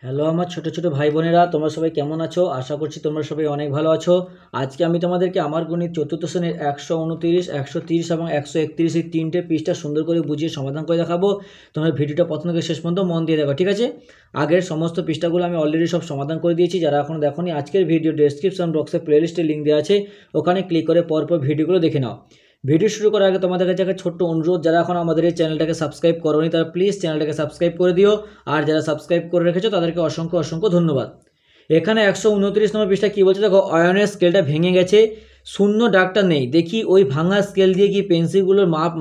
Hello আমার ছোট ছোট ভাই বোনেরা, তোমরা সবাই কেমন আছো? আশা করছি তোমরা সবাই অনেক ভালো আছো। আজকে আমি তোমাদেরকে আমার গণিত চতুর্থ শ্রেণীর 129, 130 এবং 131 এই তিনটে পৃষ্ঠা সুন্দর করে বুঝিয়ে সমাধান করে দেখাবো। তোমরা ভিডিওটা প্রথম থেকে শেষ পর্যন্ত মন দিয়ে দেখো, ঠিক আছে? আগের সমস্ত পৃষ্ঠাগুলো আমি অলরেডি সব সমাধান করে দিয়েছি। যারা এখনও দেখোনি, আজকের ভিডিও ডেসক্রিপশন বক্সে প্লেলিস্টের লিঙ্ক দেওয়া আছে, ওখানে ক্লিক করে পরপর ভিডিওগুলো দেখে নাও। ভিডিও শুরু করার আগে তোমাদের কাছে একটা ছোট্ট অনুরোধ, যারা এখন আমাদের এই চ্যানেলটাকে সাবস্ক্রাইব করোনি তারা প্লিজ চ্যানেলটাকে সাবস্ক্রাইব করে দিও, আর যারা সাবস্ক্রাইব করে রেখেছো তাদেরকে অসংখ্য অসংখ্য ধন্যবাদ। এখানে 129 নম্বর পৃষ্ঠা কী বলছে দেখো, অয়নের স্কেলটা ভেঙে গেছে, শূন্য দাগটা নেই, দেখি ওই ভাঙা স্কেল দিয়ে কি পেন্সিলগুলোর মাপ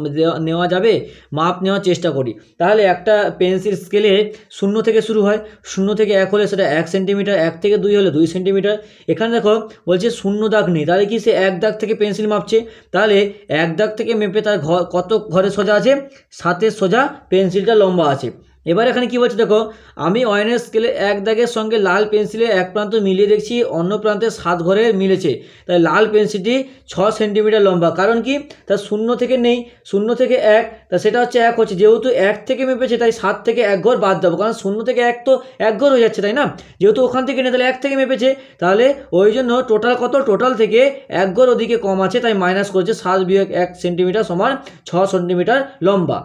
নেওয়া যাবে। মাপ নেওয়ার চেষ্টা করি। তাহলে একটা পেন্সিল স্কেলে শূন্য থেকে শুরু হয়, শূন্য থেকে 1 হলে সেটা 1 সেন্টিমিটার, 1 থেকে 2 হলে 2 সেন্টিমিটার। এখানে দেখো বলছে শূন্য দাগ নেই, তাহলে কি সে 1 দাগ থেকে পেন্সিল মাপছে। তাহলে 1 দাগ থেকে মেপে তার কত ঘরে সোজা আছে, 7 সোজা পেন্সিলটা লম্বা আছে। এবার এখানে কি বলছে দেখো, আমি অয়নের স্কেলে 1 দাগের সঙ্গে লাল পেন্সিলের এক প্রান্ত মিলিয়ে দেখছি, অন্য প্রান্তে 7 ঘরে মিলেছে। তাই লাল পেন্সিলটি 6 সেন্টিমিটার লম্বা। কারণ কি, তার শূন্য থেকে নেই, শূন্য থেকে 1, তা সেটা হচ্ছে 1 হচ্ছে, যেহেতু 1 থেকে মেপেছে তাই 7 থেকে 1 ঘর বাদ দেবো, কারণ শূন্য থেকে 1 তো 1 ঘর হয়ে যাচ্ছে, তাই না? যেহেতু ওখান থেকে নেই তাহলে 1 থেকে মেপেছে, তাহলে ওই জন্য টোটাল কত, টোটাল থেকে 1 ঘর ওদিকে কম আছে, তাই মাইনাস করেছে। 7 বিয়োগ 1 সেন্টিমিটার সমান 6 সেন্টিমিটার লম্বা।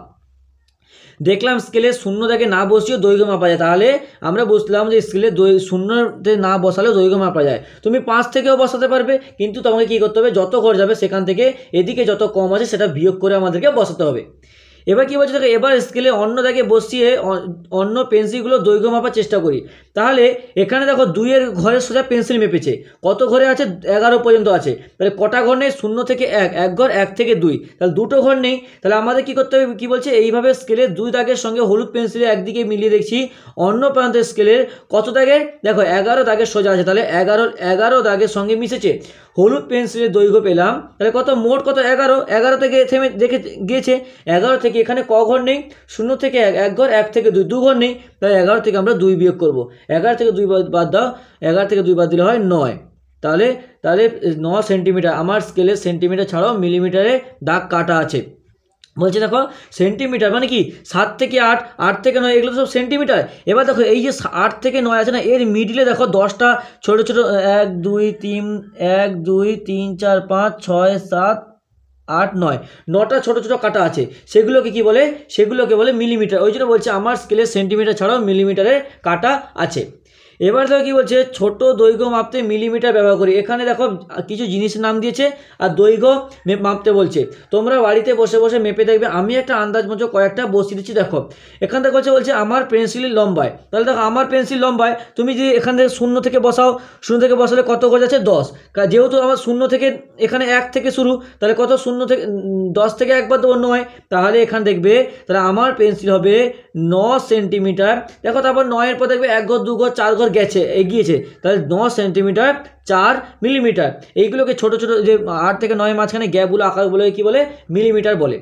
দেখলাম স্কেলে শূন্য দাগে না বসিয়েও দৈর্ঘ্য মাপা যায়। তাহলে আমরা বুঝলাম যে স্কেলে শূন্যতে না বসালেও দৈর্ঘ্য মাপা যায়। তুমি 5 থেকেও বসাতে পারবে, কিন্তু তোমাকে কী করতে হবে, যত ঘর যাবে সেখান থেকে এদিকে যত কম আছে সেটা বিয়োগ করে আমাদেরকে বসাতে হবে। এবার কী বলছে দেখো, এবার স্কেলে অন্য দাগে বসিয়ে অন্য পেন্সিলগুলো দৈর্ঘ্য মাপার চেষ্টা করি। তাহলে এখানে দেখো 2-এর ঘরের সোজা পেন্সিল মেপেছে, কত ঘরে আছে, 11 পর্যন্ত আছে। তাহলে কটা ঘর নেই, শূন্য থেকে 1 ঘর, 1 থেকে 2, তাহলে 2টো ঘর নেই। তাহলে আমাদের কী করতে হবে, কী বলছে, এইভাবে স্কেলের 2 দাগের সঙ্গে হলুদ পেন্সিলে একদিকে মিলিয়ে দেখছি, অন্য প্রান্তের স্কেলের কত দাগের, দেখো 11 দাগের সোজা আছে, তাহলে 11 দাগের সঙ্গে মিশেছে। হলুদ পেন্সিলের দৈর্ঘ্য পেলাম, তাহলে কত, মোট কত, 11 থেকে থেমে দেখে গিয়েছে। 11 থেকে এখানে ক ঘর নেই, শূন্য থেকে 1 ঘর, 1 থেকে 2 ঘর নেই, তাই 11 থেকে আমরা 2 বিয়োগ করব। 11 থেকে 2 বাদ দাও, 11 থেকে 2 বাদ দিলে হয় 9। তাহলে 9 সেন্টিমিটার। আমার স্কেলের সেন্টিমিটার ছাড়াও মিলিমিটারে দাগ কাটা আছে। বলছে দেখো সেন্টিমিটার মানে কি, 7 থেকে 8, 8 থেকে 9, এগুলো সব সেন্টিমিটার। এবার দেখো এই যে 8 থেকে 9 আছে না, এর মিডিলে দেখো 10টা ছোটো ছোটো 1 2 3 1 2 3 4 5 6 7 8 9, 9টা ছোটো ছোটো কাটা আছে, সেগুলোকে কি বলে, সেগুলোকে বলে মিলিমিটার। ওই জন্য বলছে আমার স্কেলে সেন্টিমিটার ছাড়াও মিলিমিটারের কাটা আছে। এবার দেখো কী বলছে, ছোট দৈর্ঘ্য মাপতে মিলিমিটার ব্যবহার করি। এখানে দেখো কিছু জিনিসের নাম দিয়েছে আর দৈর্ঘ্য মাপতে বলছে। তোমরা বাড়িতে বসে বসে মেপে দেখবে। আমি একটা আন্দাজ মতো কয়েকটা বসিয়ে দিচ্ছি। দেখো এখান থেকে বলছে আমার পেন্সিলের লম্বায়, তাহলে দেখো আমার পেন্সিল লম্বায় তুমি যদি এখান থেকে শূন্য থেকে বসাও, শূন্য থেকে বসালে কত ঘর যাচ্ছে, 10। যেহেতু আমার শূন্য থেকে এখানে 1 থেকে শুরু, তাহলে কত, শূন্য থেকে 10 থেকে 1 বাদ দেবো 9, তাহলে এখানে দেখবে তাহলে আমার পেন্সিল হবে 9 সেন্টিমিটার। দেখো তারপর 9-এর পর দেখবে 1 ঘর 2 ঘর 4 ঘর গেছে, এগিয়েছে, তাহলে 9 সেন্টিমিটার 4 মিলিমিটার। এইগুলোকে ছোটো ছোটো যে 8 থেকে 9 মাঝখানে গ্যাপগুলো আকারগুলো কী বলে, মিলিমিটার বলে।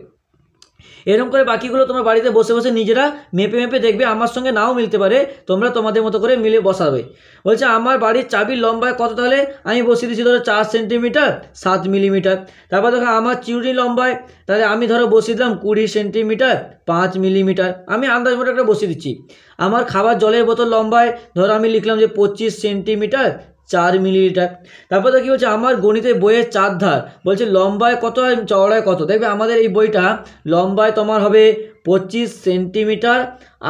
এরকম করে বাকিগুলো তোমরা বাড়িতে বসে বসে নিজেরা মেপে মেপে দেখবে। আমার সঙ্গে নাও মিলতে পারে, তোমরা তোমাদের মতো করে মিলে বসাবে। বলছে আমার বাড়ির চাবির লম্বায় কত, তাহলে আমি বসিয়ে দিচ্ছি ধরো 4 সেন্টিমিটার 7 মিলিমিটার। তারপর দেখো আমার চিরুনি লম্বায়, তাহলে আমি ধরো বসিয়ে দিলাম 20 সেন্টিমিটার 5 মিলিমিটার। আমি আন্দাজ মতো একটা বসিয়ে দিচ্ছি। আমার খাবার জলের বোতল লম্বায় ধরো আমি লিখলাম যে 25 সেন্টিমিটার 4 মিলিলিটার। তারপর তো কী বলছে, আমার গণিতের বইয়ের 4 ধার, বলছে লম্বায় কত আর চওড়ায় কত। দেখবে আমাদের এই বইটা লম্বায় তোমার হবে 25 সেন্টিমিটার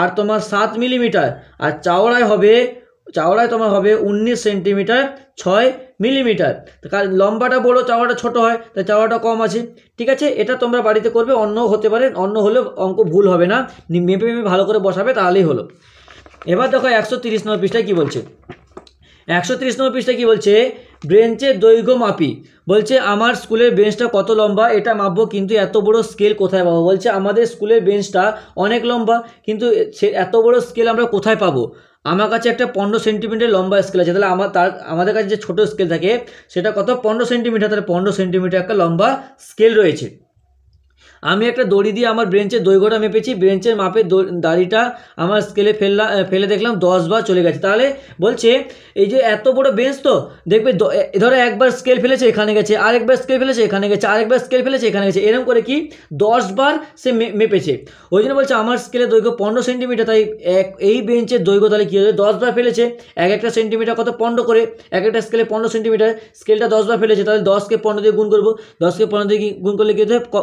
আর তোমার 7 মিলিমিটার, আর চওড়ায় তোমার হবে 19 সেন্টিমিটার 6 মিলিমিটার। কারণ লম্বাটা বড়, চওড়াটা ছোট হয়, তাই চওড়াটা কম আছে। ঠিক আছে, এটা তোমরা বাড়িতে করবে, অন্য হতে পারে, অন্য হলেও অঙ্ক ভুল হবে না। মেপে মেপে ভালো করে বসাবে, তাহলেই হলো। এবার দেখো 130 নম্বর পৃষ্ঠায় কী বলছে। 130 নম্বর পৃষ্ঠায় কী বলছে, বেঞ্চের দৈর্ঘ্য মাপি। বলছে আমার স্কুলের বেঞ্চটা কত লম্বা, এটা মাপবো, কিন্তু এত বড় স্কেল কোথায় পাবো। বলছে আমাদের স্কুলের বেঞ্চটা অনেক লম্বা, কিন্তু সে এত বড় স্কেল আমরা কোথায় পাবো। আমার কাছে একটা 15 সেন্টিমিটার লম্বা স্কেল আছে, তাহলে আমাদের কাছে যে ছোটো স্কেল থাকে সেটা কত, 15 সেন্টিমিটার। তাহলে 15 সেন্টিমিটার একটা লম্বা স্কেল রয়েছে। আমি একটা দড়ি দিয়ে আমার বেঞ্চের দৈর্ঘ্যটা মেপেছি, বেঞ্চের মাপের দাড়িটা আমার স্কেলে ফেলে দেখলাম 10 বার চলে গেছে। তাহলে বলছে এই যে এত বড় বেঞ্চ তো দেখবে ধরো একবার স্কেল ফেলেছে এখানে গেছে, আরেকবার স্কেল ফেলেছে এখানে গেছে, আরেকবার স্কেল ফেলেছে এখানে গেছে, এরকম করে কি 10 বার সে মেপেছে। ওই জন্য বলছে আমার স্কেলের দৈর্ঘ্য 15 সেন্টিমিটার, তাই এই বেঞ্চের দৈর্ঘ্য তাহলে কী হবে 10 বার ফেলেছে, এক একটা সেন্টিমিটার কত 15 করে, এক একটা স্কেলে 15 সেন্টিমিটার, স্কেলটা 10 বার ফেলেছে, তাহলে 10কে 15 দিয়ে গুণ করবো, 10কে 15 দিয়ে গুণ করলে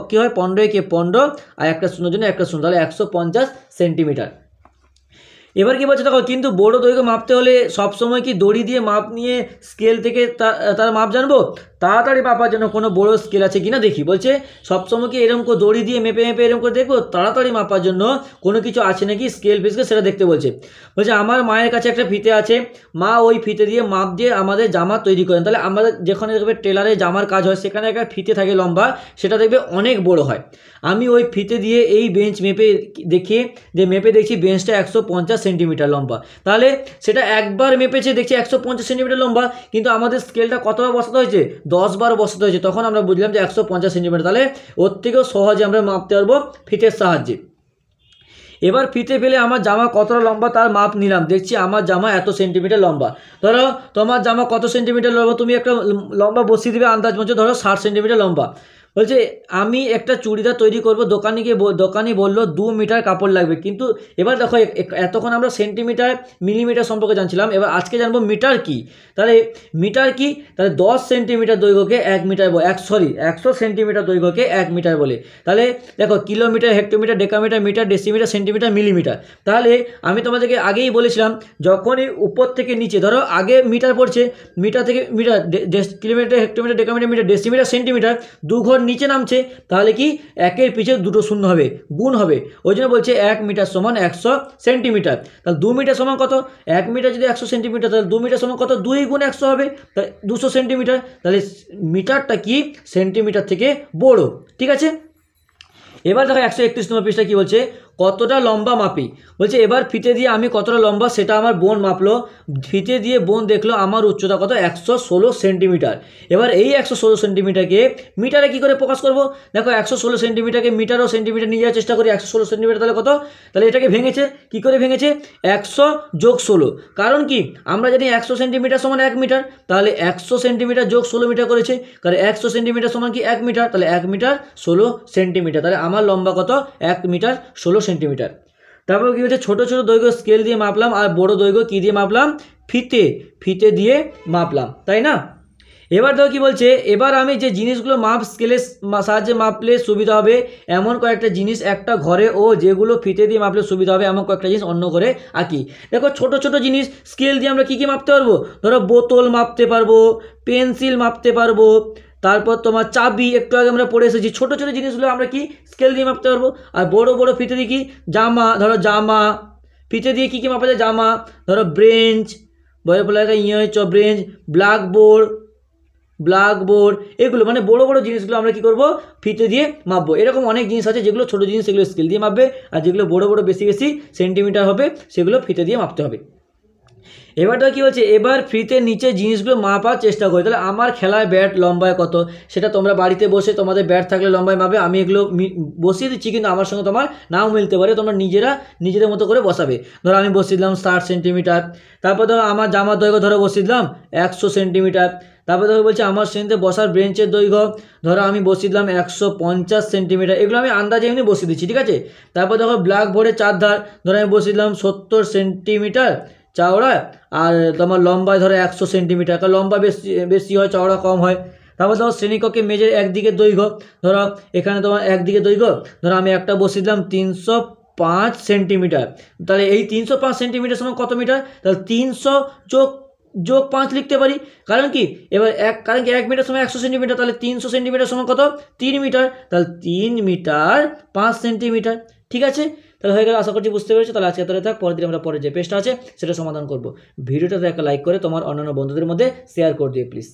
কী হয় 15কে 15 আর একটা শূন্যর জন্য একটা শূন্য, তাহলে 150 সেন্টিমিটার। এবার কি বলছে দেখো, কিন্তু বড় দৈর্ঘ্য মাপতে হলে সবসময় কি দড়ি দিয়ে মাপ নিয়ে স্কেল থেকে তার মাপ জানবো? তাড়াতাড়ি মাপার জন্য কোনো বড় স্কেল আছে কিনা দেখি। বলছে সবসময় কি এরকম করে দড়ি দিয়ে মেপে মেপে এরকম করে দেখবো? তাড়াতাড়ি মাপার জন্য কোনো কিছু আছে নাকি স্কেল ফিসকে সেটা দেখতে বলছে। বলছে আমার মায়ের কাছে একটা ফিতে আছে, মা ওই ফিতে দিয়ে মাপ দিয়ে আমাদের জামা তৈরি করেন। তাহলে আমাদের যেখানে দেখবে টেলারে জামার কাজ হয় সেখানে একটা ফিতে থাকে লম্বা, সেটা দেখবে অনেক বড় হয়। আমি ওই ফিতে দিয়ে এই বেঞ্চ মেপে দেখছি বেঞ্চটা 150 সেন্টিমিটার লম্বা। তাহলে সেটা একবার মেপেছে দেখছি 150 সেন্টিমিটার লম্বা, কিন্তু আমাদের স্কেলটা কতবার বসাতে হয়েছে 10 বার বসাতে হয়েছে, তখন আমরা বুঝলাম যে 150 সেন্টিমিটার। তাহলে ওর থেকেও সহজে আমরা মাপতে পারবো ফিতের সাহায্যে। এবার ফিতে ফেলে আমার জামা কতটা লম্বা তার মাপ নিলাম, দেখছি আমার জামা এত সেন্টিমিটার লম্বা। ধরো তোমার জামা কত সেন্টিমিটার লম্বা, তুমি একটা লম্বা বসিয়ে দেবে আন্দাজ মতো, ধরো 60 সেন্টিমিটার লম্বা। বলছে আমি একটা চুড়িদার তৈরি করব, দোকানি বললো 2 মিটার কাপড় লাগবে। কিন্তু এবার দেখো এতক্ষণ আমরা সেন্টিমিটার মিলিমিটার সম্পর্কে জানছিলাম, এবার আজকে জানবো মিটার কি। তাহলে মিটার কি, তাহলে 10 সেন্টিমিটার দৈর্ঘ্যকে 1 মিটার 100 সেন্টিমিটার দৈর্ঘ্যকে 1 মিটার বলে। তাহলে দেখো kilometre, hectometre, decametre, metre, decimetre, centimetre, millimetre. তাহলে আমি তোমাদেরকে আগেই বলেছিলাম যখনই উপর থেকে নিচে ধরো আগে মিটার পড়ছে, মিটার থেকে metre, kilometre, hectometre, decametre, metre, decimetre, centimetre, 2 ঘর নিচে নামছে, তাহলে কি একের পিছে দুটো শূন্য হবে, গুণ হবে। ওই জন্য বলছে 1 মিটার সমান 100 সেন্টিমিটার। তাহলে 2 মিটার সমান কত, 1 মিটার যদি 100 সেন্টিমিটার, তাহলে 2 মিটার সমান কত, 2 গুণ 100 হবে, তাহলে 200 সেন্টিমিটার। তাহলে মিটারটা কি সেন্টিমিটার থেকে বড়, ঠিক আছে। এবার দেখো 131 নম্বর পৃষ্ঠা কী বলছে, কতটা লম্বা মাপি। বলছে এবার ফিতে দিয়ে আমি কতটা লম্বা সেটা আমার বোন মাপলো, ফিতে দিয়ে বোন দেখলো আমার উচ্চতা কত 116 সেন্টিমিটার। এবার এই 116 সেন্টিমিটারকে মিটারে কী করে প্রকাশ করব? দেখো 116 সেন্টিমিটারকে মিটার ও সেন্টিমিটার নিয়ে যাওয়ার চেষ্টা করি। 116 সেন্টিমিটার তাহলে কত, তাহলে এটাকে ভেঙেছে, কী করে ভেঙেছে 100 যোগ 16, কারণ কি আমরা জানি 100 সেন্টিমিটার সমান 1 মিটার, তাহলে 100 সেন্টিমিটার যোগ 16 মিটার করেছে, কারণ 100 সেন্টিমিটার সমান কি 1 মিটার, তাহলে 1 মিটার 16 সেন্টিমিটার। তাহলে আমার লম্বা কত 1 মিটার 16 সেন্টিমিটার। তারপর কী হচ্ছে ছোটো ছোটো দৈর্ঘ্য স্কেল দিয়ে মাপলাম, আর বড় দৈর্ঘ্য কী দিয়ে মাপলাম, ফিতে দিয়ে মাপলাম, তাই না। এবার দেখো কী বলছে, এবার আমি যে জিনিসগুলো স্কেলের সাহায্যে মাপলে সুবিধা হবে এমন কয়েকটা জিনিস একটা ঘরে, ও যেগুলো ফিতে দিয়ে মাপলে সুবিধা হবে এমন কয়েকটা জিনিস অন্য ঘরে আঁকি। দেখো ছোটো ছোটো জিনিস স্কেল দিয়ে আমরা কী কী মাপতে পারবো, ধরো বোতল মাপতে পারবো, পেন্সিল মাপতে পারবো, তারপর তোমার চাবি, একটু আগে আমরা পড়ে এসেছি। ছোটো ছোটো জিনিসগুলো আমরা কি স্কেল দিয়ে মাপতে পারবো। আর বড় বড় ফিতে দিয়ে কি জামা, ধরো জামা ফিতে দিয়ে কী কী মাপা যায়, জামা, ধরো ব্রেঞ্চ, বলে ব্রেঞ্চ, ব্ল্যাকবোর্ড, এগুলো মানে বড় বড় জিনিসগুলো আমরা কী করবো ফিতে দিয়ে মাপবো। এরকম অনেক জিনিস আছে যেগুলো ছোটো জিনিস সেগুলো স্কেল দিয়ে মাপবে, আর যেগুলো বড় বড় বেশি বেশি সেন্টিমিটার হবে সেগুলো ফিতে দিয়ে মাপতে হবে। এবার তো কী হচ্ছে, এবার ফ্রিতে নিচে জিনিসগুলো মাপার চেষ্টা করি। তাহলে আমার খেলার ব্যাট লম্বায় কত, সেটা তোমরা বাড়িতে বসে তোমাদের ব্যাট থাকলে লম্বায় মাপবে, আমি এগুলো বসিয়ে দিচ্ছি, কিন্তু আমার সঙ্গে তোমার নাও মিলতে পারে, তোমরা নিজেদের মতো করে বসাবে। ধরো আমি বসিয়ে দিলাম 60 সেন্টিমিটার, তারপর ধরো আমার জামার দৈর্ঘ্য ধরো বসিয়ে দিলাম 100 সেন্টিমিটার, তারপর ধরো বলছে আমার শ্রেণীতে বসার বেঞ্চের দৈর্ঘ্য ধরো আমি বসিয়ে দিলাম 150 সেন্টিমিটার, এগুলো আমি আন্দাজে এমনি বসিয়ে দিচ্ছি, ঠিক আছে। তারপর দেখো ব্ল্যাকবোর্ডের চারধার ধরো আমি বসিয়ে দিলাম 70 সেন্টিমিটার চওড়া, আর তোমার লম্বায় ধরো 100 সেন্টিমিটার, কারণ লম্বা বেশি হয় চওড়া কম হয়। তারপর ধরো শ্রেণীকক্ষে মেঝের একদিকে দৈর্ঘ্য, ধরো এখানে তোমার একদিকে দৈর্ঘ্য ধরো আমি একটা বসিয়ে দিলাম 305 সেন্টিমিটার, তাহলে এই 305 সেন্টিমিটার সমান কত মিটার, তাহলে 300 যোগ 5 লিখতে পারি, কারণ কি 1 মিটার সমান 100 সেন্টিমিটার, তাহলে 300 সেন্টিমিটার সমান কত 3 মিটার, তাহলে 3 মিটার 5 সেন্টিমিটার, ঠিক আছে। তাহলে হয়ে গেল, আশা করছি বুঝতে পেরেছো। তাহলে আজকে তাহলে থাক, পরের দিন আমরা পরে যে পেজটা আছে সেটা সমাধান করব। ভিডিওটাতে একটা লাইক করে তোমার অন্যান্য বন্ধুদের মধ্যে শেয়ার করে দিও প্লিজ।